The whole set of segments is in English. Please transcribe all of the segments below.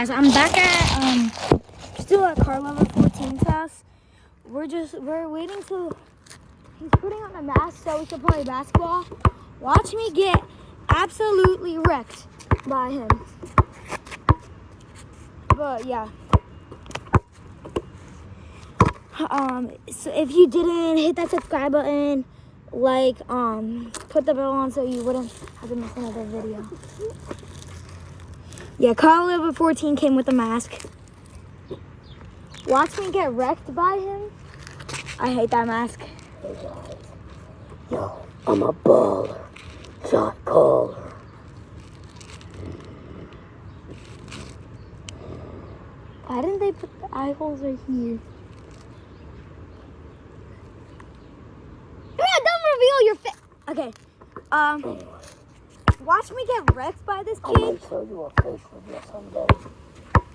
Guys, I'm back at still at Car Lover 14's house. We're waiting till he's putting on a mask so we can play basketball. Watch me get absolutely wrecked by him. But yeah. So if you didn't hit that subscribe button, put the bell on so you wouldn't have to miss another video. Yeah, Car Lover 14 came with a mask. Watch me get wrecked by him. I hate that mask. Hey guys, yo, I'm a baller, shot caller. Why didn't they put the eye holes right here? Yeah, don't reveal your face. Okay. Anyway, Watch me get wrecked by this I kid. might show you a face reveal someday.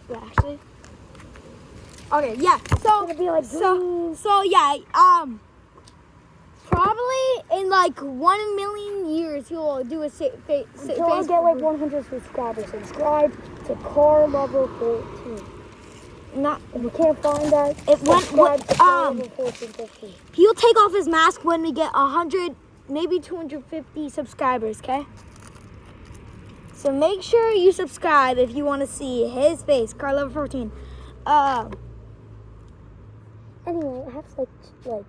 Yeah, actually. Okay, yeah. So, It's gonna be like probably in like 1 million years, he'll do a face. Until I get like 100 subscribers, subscribe to Car Lover 14. Not. If you can't find that, What? to Car Lover 14. He'll take off his mask when we get 100, maybe 250 subscribers. Okay. So make sure you subscribe if you want to see his face, Car Lover 14. Anyway, I have like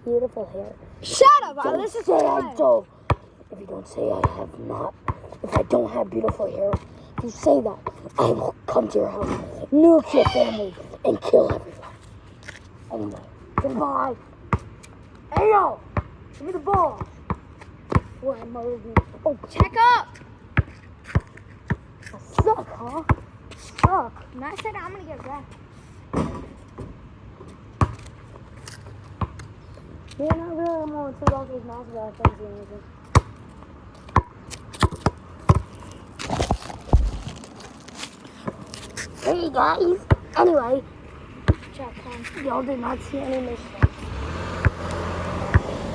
beautiful hair. Shut up! This is Say I don't. If you don't say I have not, if I don't have beautiful hair, if you say that, I will come to your house, nuke your family, and kill everyone. Anyway, goodbye. Hey yo, give me the ball. Where am I? Oh, Check up. I suck, huh? Suck. And I said I'm gonna get wrecked. Yeah, not really. I'm going to go to his mouth without saying anything. Hey guys. Anyway, y'all did not see any missed shots.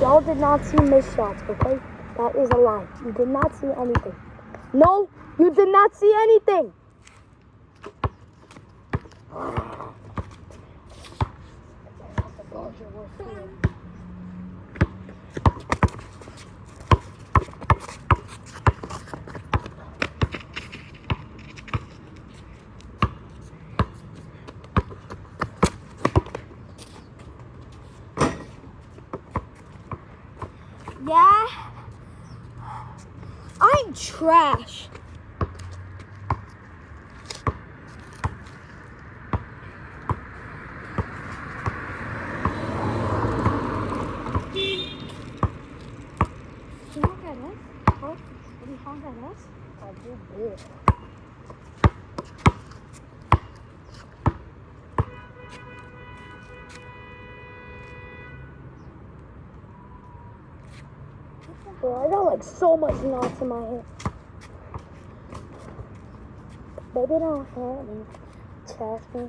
Y'all did not see missed shots, okay? That is a lie. You did not see anything. No, you did not see anything. Yeah. I'm trash. Did you honk at us? Huh? Did you honk at us? I did. Bro, I got like so much knots in my head. Baby, don't hurt me. Trust me.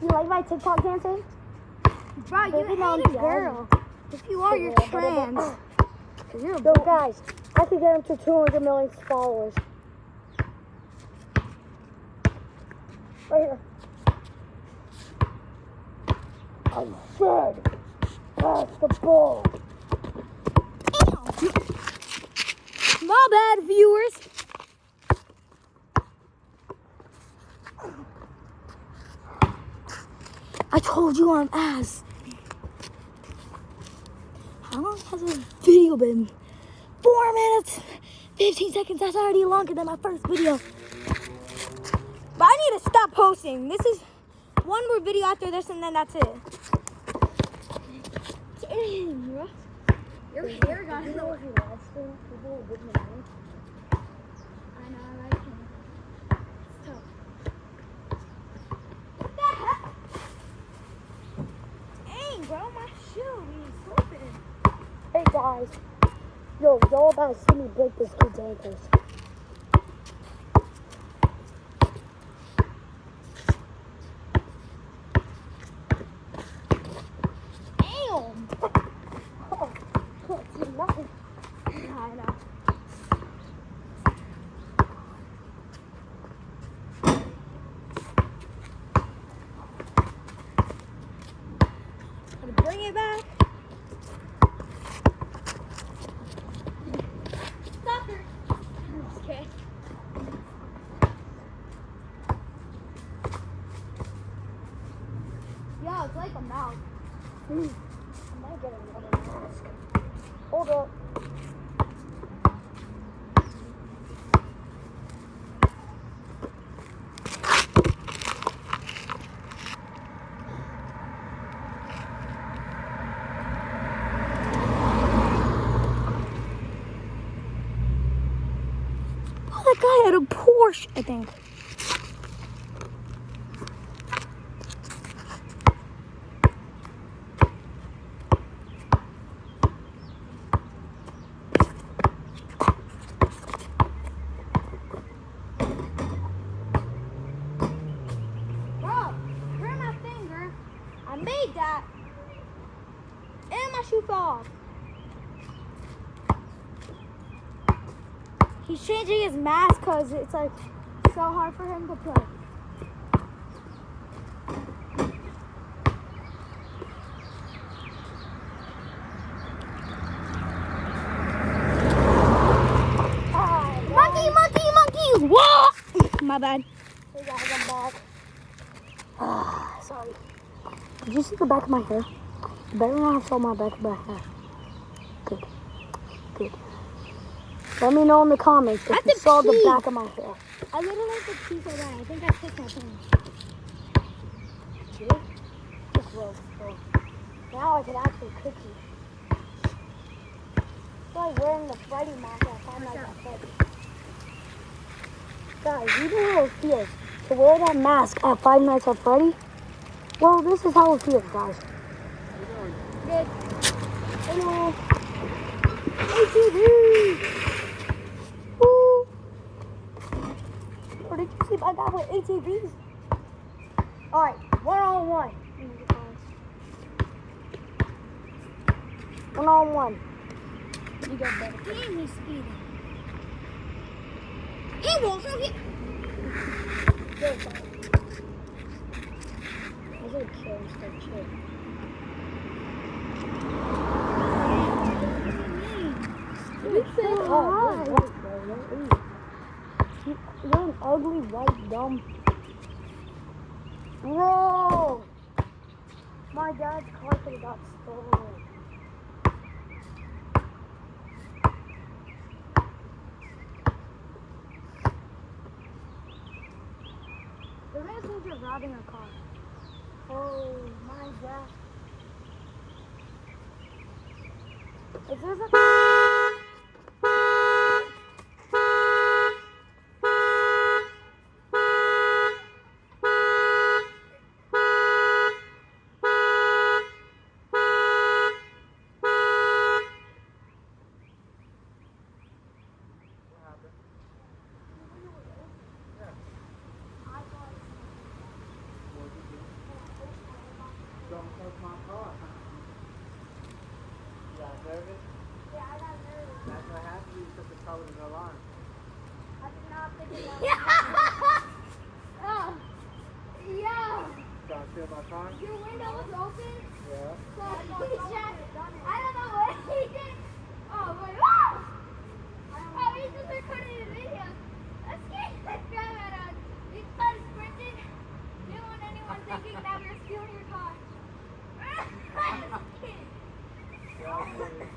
You like my TikTok dancing? Bro, you Baby, don't hate a yell. girl. If you are, you're trans. 'Cause you're a Yo, boy. guys, I could get him to 200 million followers. Right here. I said, pass the ball. My bad, viewers. I told you I'm ass. How long has this video been? 4 minutes, 15 seconds. That's already longer than my first video. But I need to stop posting. This is one more video after this, and then that's it. Dang, bro. Your hair got in the way. I know, I like him. It's tough. What the heck? Dang, bro, my shoe is open. Hey guys, yo, y'all about to see me break this kid's ankles. Damn. Oh, can't see nothing. I know. might get another mask. Hold up. Oh, that guy had a Porsche, I think. Bro, burn my finger. I made that. And my shoe fell off. He's changing his mask because it's like so hard for him to play. Monkey! Whoa! My bad. Hey guys, I'm back. Sorry. Did you see the back of my hair? You better not have saw my back of my hair. Good. Good. Let me know in the comments if you saw the back of my hair. I literally like the key for that. I think I picked that thing. See? Gross. Now I can actually cook you. It's like wearing the Freddy mask at Five Nights at Freddy's. Guys, you know how it feels to wear that mask at Five Nights at Freddy? Well, this is how it feels, guys. Good. Hello. ATV! Woo! Or did you see my guy with ATVs? Alright, 1-on-1. 1-on-1. You got better. Damn, he's speeding. He won't hit. Good, guys. I was gonna kill instead of chill. You said hi. You're an ugly, white, dumb. Bro! My dad's car could have got stolen. The man thinks you're robbing a car. Oh my god. If there's a Don't touch my car. You got nervous? Yeah, I got nervous. That's what happened. You took the car with an alarm. I did not think about it. Oh. Yeah. Trying to steal my car? Your window was open. Yeah. So he just, I don't know what he did. Oh, but oh! Oh, he just recorded a video. Let's get the crap out of us. He started sprinting. Didn't want anyone thinking that we were stealing your car. I was kidding. Yeah, okay.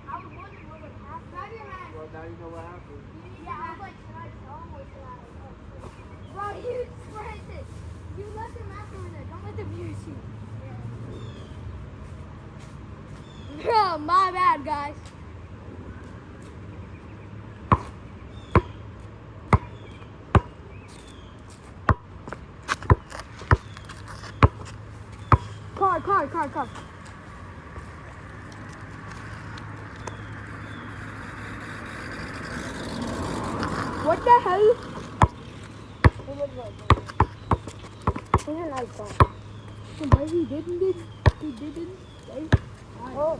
I was wondering what would happen. Grab your hand. Well, now you know what happened. Yeah, I was like, should I tell him or should I? Bro, you sprinted. You left your mask over there. Don't let the viewers see. Bro, my bad, guys. Car. What the hell? he looks like that. He's a nice guy. But he didn't. He didn't. Oh,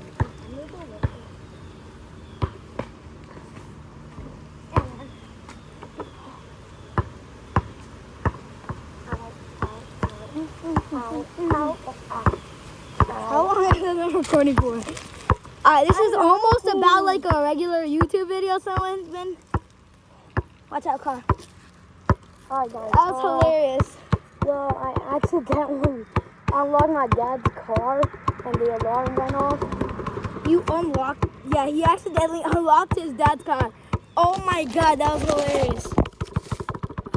How long has I been recording for? This is almost about like a regular YouTube video someone's been. Watch out, car. Alright guys. That was hilarious. Well, I accidentally unlocked my dad's car and the alarm went off. You unlocked. Yeah, he accidentally unlocked his dad's car. Oh my god, that was hilarious.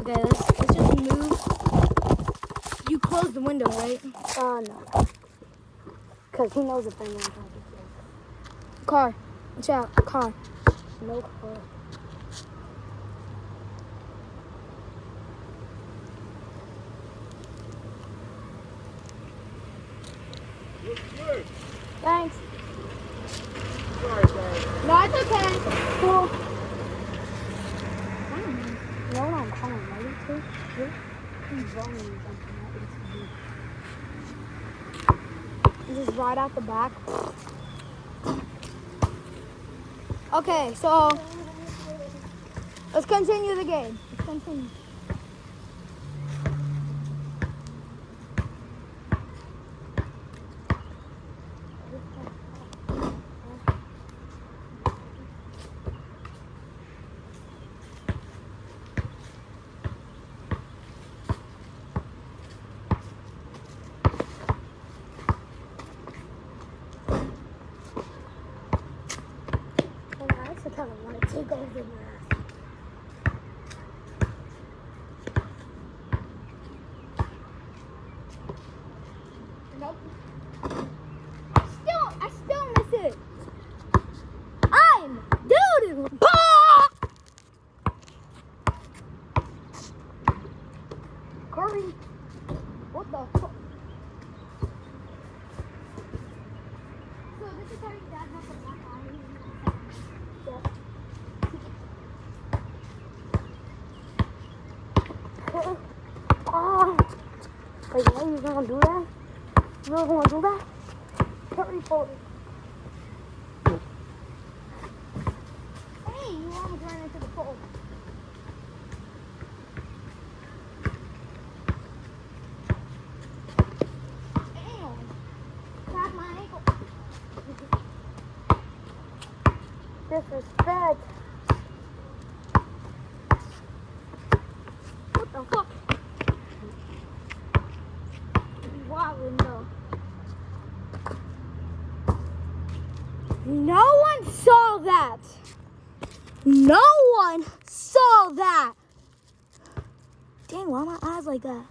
Okay, let's just move. You closed the window, right? No. Because he knows if anyone's on the Car. Watch out. Car. No car. Thanks. Sorry, sorry. No, it's okay. Cool. You know what I'm calling ready to? He's running something that Just right out the back. Okay, so let's continue the game. Let's continue. I actually kind of want to take over the mask. Nope. I still miss it. I'm doo-doo. Bah! Curry. What the fuck? So this is how your dad has a black eye. Wait, what? You gonna do that? You really wanna do that? Curry for it. Hey, you almost ran into the pole. Damn. Cracked my ankle. Disrespect. What the fuck? Wobbling though. No one saw that. No one saw that. Dang, why are my eyes like that?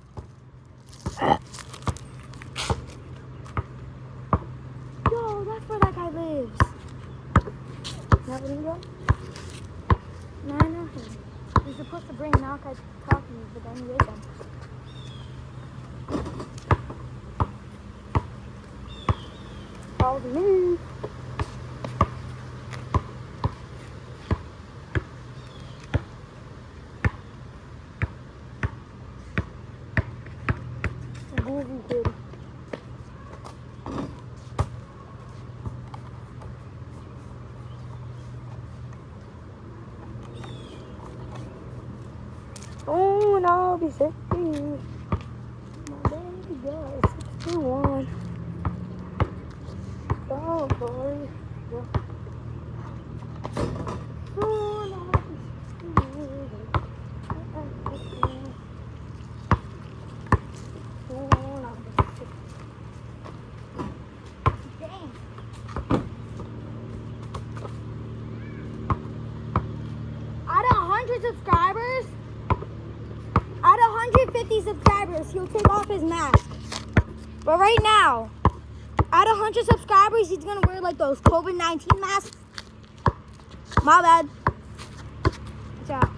Yo, that's where that guy lives. That where he go? No, I know him. He's supposed to bring Malachi to talk to me, but then he ate them. Follow me. Goofy kid. Oh, and I'll be 60. My baby girl is 61. Oh, boy. Yeah. Soon I'll be 60. Soon I'll be 60. Dang. Out of 100 subscribers, out of 150 subscribers, he'll take off his mask. But right now, out of 100 subscribers, he's gonna wear like those COVID-19 masks. My bad. Watch out.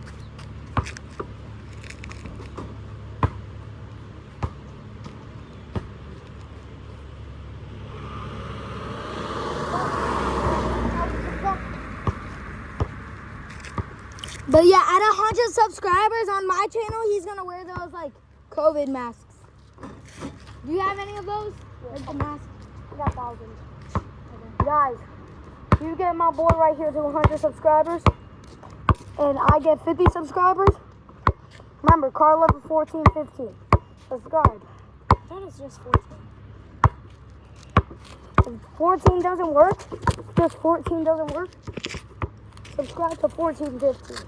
But yeah, at 100 subscribers on my channel, he's gonna wear those like COVID masks. Do you have any of those? Like the mask? I got thousands. Guys, you get my boy right here to 100 subscribers, and I get 50 subscribers. Remember, car level 14, 15. Subscribe. I thought it was just 14. If 14 doesn't work, just 14 doesn't work, subscribe to 14, 15.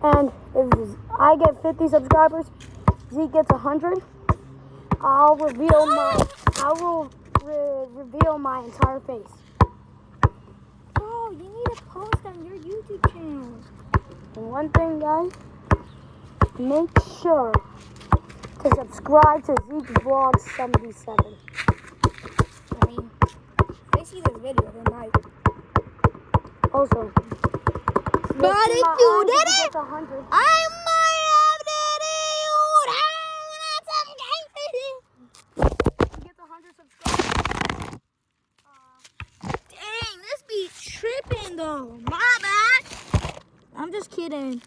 And if I get 50 subscribers, Zeke gets 100, I will reveal my entire face. Oh, you need to post on your YouTube channel. And one thing, guys, make sure to subscribe to Zeke Vlog 77. I mean, if they see this video, they might. Also, But if you did it, 100. I might have did it. He gets 100 subscribers. Dang, this be tripping though. My bad. I'm just kidding.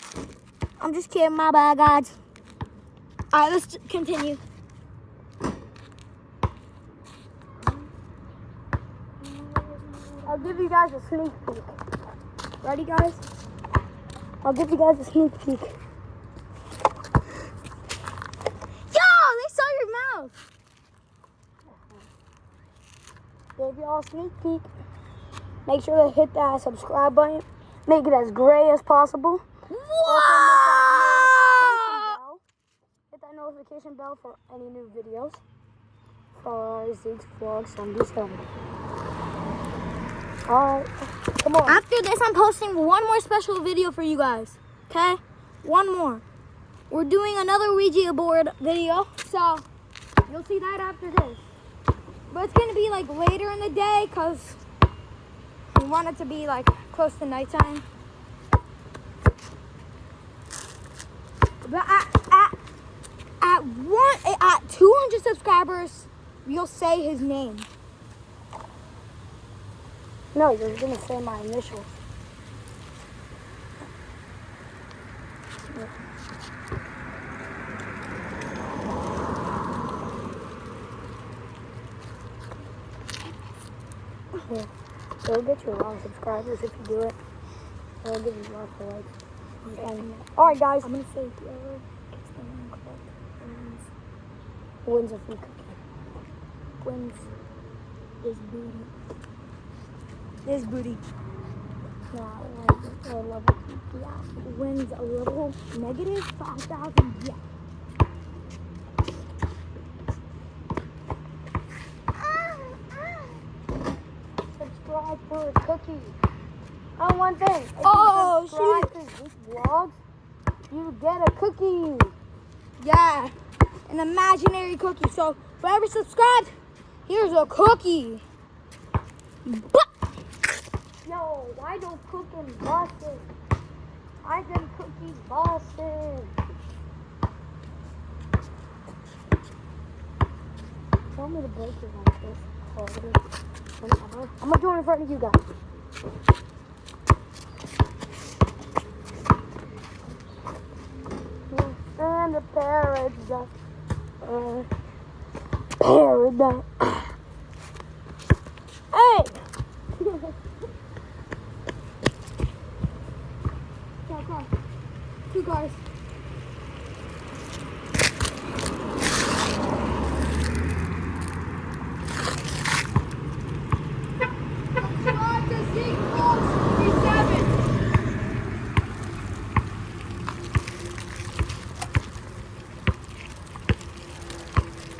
My bad, guys. All right, let's continue. I'll give you guys a sneak peek. Ready, guys? I'll give you guys a sneak peek. Yo, they saw your mouth. Give y'all a sneak peek. Make sure to hit that subscribe button. Make it as gray as possible. Also, hit that notification bell for any new videos for Zeke's Vlog 77. Alright, come on. After this, I'm posting one more special video for you guys. Okay? One more. We're doing another Ouija board video, so you'll see that after this. But it's gonna be like later in the day because we want it to be like close to nighttime. But at 200 subscribers, you'll say his name. No, you're going to say my initials. Yeah. It'll get you a lot of subscribers if you do it. It'll give you lots of likes. Alright, guys. I'm gonna say whoever gets the name correct Wins a free cookie. wins this booty. This booty No, I love it. Yeah. wins a little negative 5,000. Yeah. Subscribe for a cookie. Oh, one thing. If Oh, you subscribe to Zeke Vlogs, you get a cookie. Yeah, an imaginary cookie. So whoever subscribed, here's a cookie. But Yo, why don't cooking bosses? I can cookie bosses. Tell me to break it like this. I'm gonna do it in front of you guys. And the paradise. Paradise. Hey! car. 2 cars. Subscribe to Zeke Vlogs 37.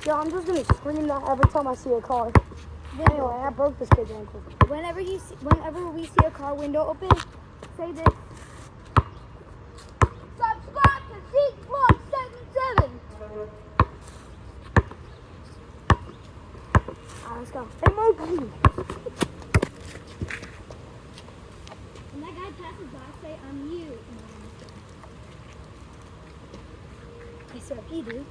Yo, I'm just gonna scream that every time I see a car. Anyway, I broke this kid's ankle. Whenever we see a car window open, say this. Subscribe to Zeke Vlogs 77. Alright, let's go. Hey, Monkey! When that guy passes by, say, I'm you. I said, he do.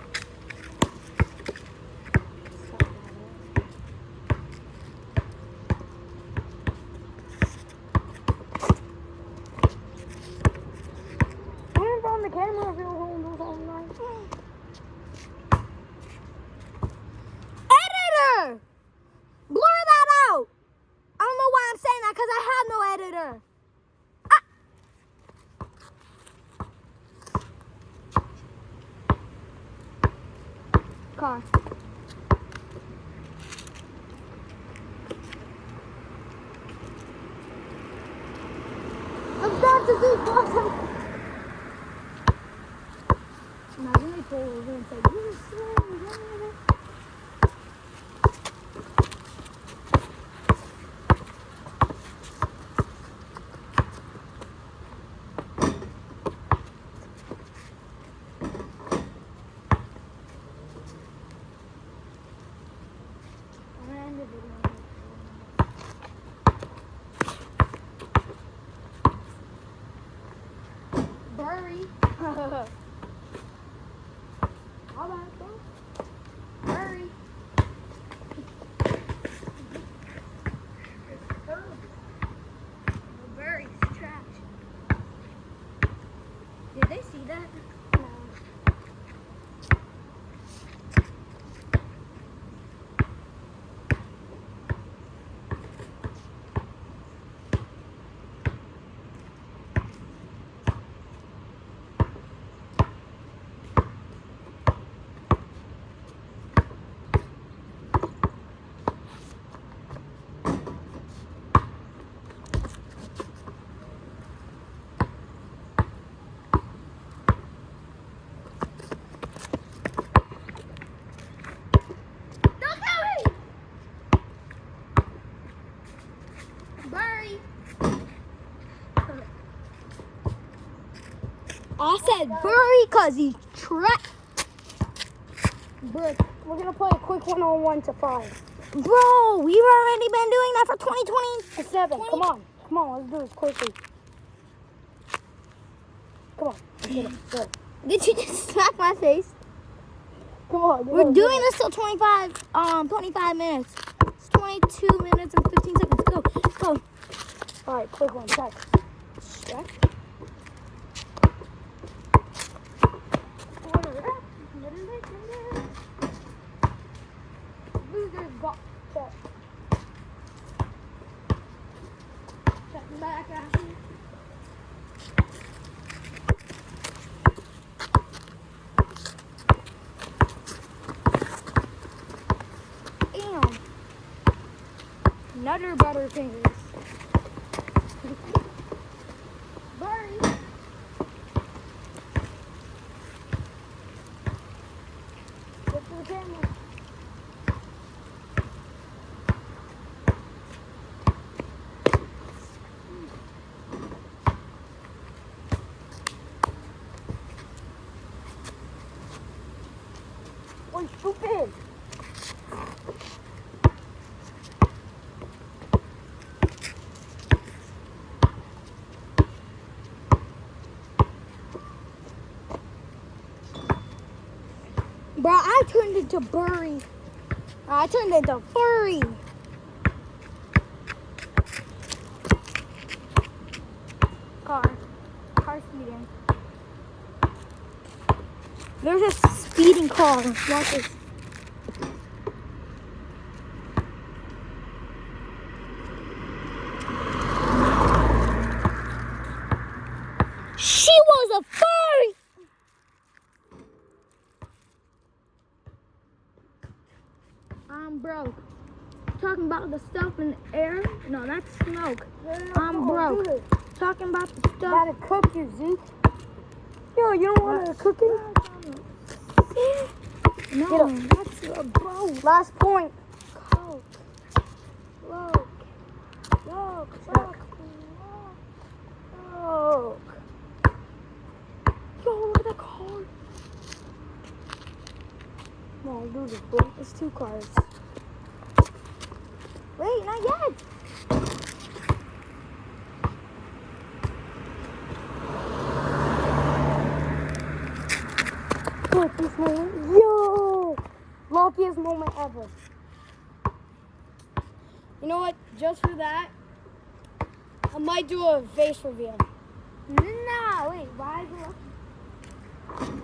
Turn on the camera if you're holding those all night. Editor! Blur that out! I don't know why I'm saying that, because I have no editor. Car. Subscribe to Zeke Vlogs. we're gonna say, "You're slow." Hurry. How about that? Hurry. Hurry, trash. Did they see that? No. I said Burry because he's trapped. But we're gonna play a quick 1-on-1 to 5. Bro, we've already been doing that for 2020. 7. Come on, let's do this quickly. Come on, get it, go. Did you just smack my face? Come on, We're doing this till 25 minutes. It's 22 minutes and 15 seconds. Go. All right, quick one, check. Losers got check. Check back at me. Damn. Nutter Butterfingers. Burry. Get to the camera. Oh, stupid. Bro, I turned into Burry. I turned into Furry. Car speeding. There's a speeding car. Watch this. She was a furry. I'm broke. Talking about the stuff in the air? No, that's smoke. I'm broke. Talking about the stuff. Gotta cook your Zeke. Yo, you don't want to cook it? No, that's a bro. Last point. Coke. Look. Look. Yo, look at that car. Come on, do this, bro. It's 2 cars. Wait, not yet. Look, this moment. Yo! Luckiest moment ever. You know what? Just for that, I might do a face reveal. No, wait, why is it lucky?